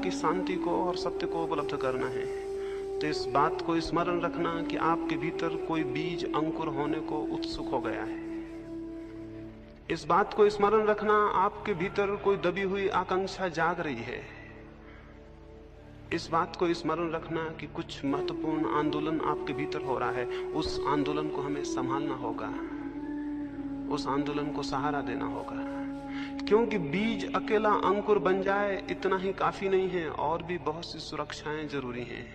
की शांति को और सत्य को उपलब्ध करना है, तो इस बात को स्मरण रखना कि आपके भीतर कोई बीज अंकुर होने को उत्सुक हो गया है। इस बात को स्मरण रखना, आपके भीतर कोई दबी हुई आकांक्षा जाग रही है। इस बात को स्मरण रखना कि कुछ महत्वपूर्ण आंदोलन आपके भीतर हो रहा है। उस आंदोलन को हमें संभालना होगा, उस आंदोलन को सहारा देना होगा, क्योंकि बीज अकेला अंकुर बन जाए इतना ही काफी नहीं है, और भी बहुत सी सुरक्षाएं जरूरी हैं।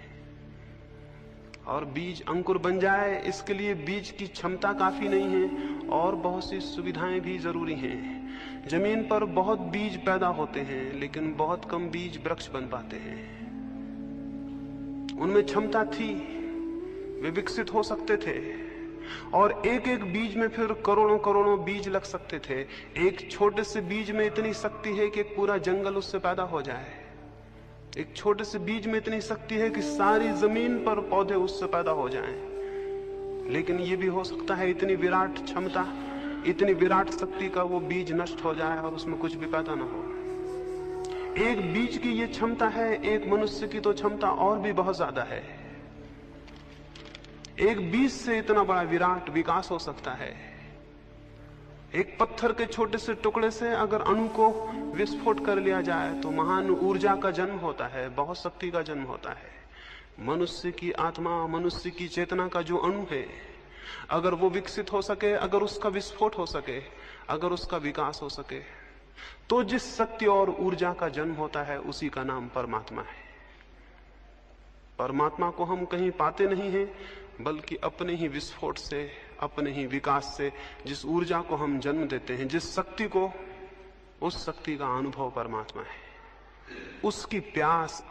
और बीज अंकुर बन जाए इसके लिए बीज की क्षमता काफी नहीं है, और बहुत सी सुविधाएं भी जरूरी हैं। जमीन पर बहुत बीज पैदा होते हैं, लेकिन बहुत कम बीज वृक्ष बन पाते हैं। उनमें क्षमता थी, वे विकसित हो सकते थे, और एक एक बीज में फिर करोड़ों करोड़ों बीज लग सकते थे। एक छोटे से बीज में इतनी शक्ति है कि एक पूरा जंगल उससे पैदा हो जाए। एक छोटे से बीज में इतनी शक्ति है कि सारी जमीन पर पौधे उससे पैदा हो जाएं। लेकिन यह भी हो सकता है इतनी विराट क्षमता, इतनी विराट शक्ति का वो बीज नष्ट हो जाए और उसमें कुछ भी पैदा ना हो। एक बीज की ये क्षमता है, एक मनुष्य की तो क्षमता और भी बहुत ज्यादा है। एक बीज से इतना बड़ा विराट विकास हो सकता है। एक पत्थर के छोटे से टुकड़े से अगर अणु को विस्फोट कर लिया जाए तो महान ऊर्जा का जन्म होता है, बहुत शक्ति का जन्म होता है। मनुष्य की आत्मा, मनुष्य की चेतना का जो अणु है, अगर वो विकसित हो सके, अगर उसका विस्फोट हो सके, अगर उसका विकास हो सके, तो जिस शक्ति और ऊर्जा का जन्म होता है उसी का नाम परमात्मा है। परमात्मा को हम कहीं पाते नहीं हैं, बल्कि अपने ही विस्फोट से, अपने ही विकास से, जिस ऊर्जा को हम जन्म देते हैं, जिस शक्ति को, उस शक्ति का अनुभव परमात्मा है। उसकी प्यास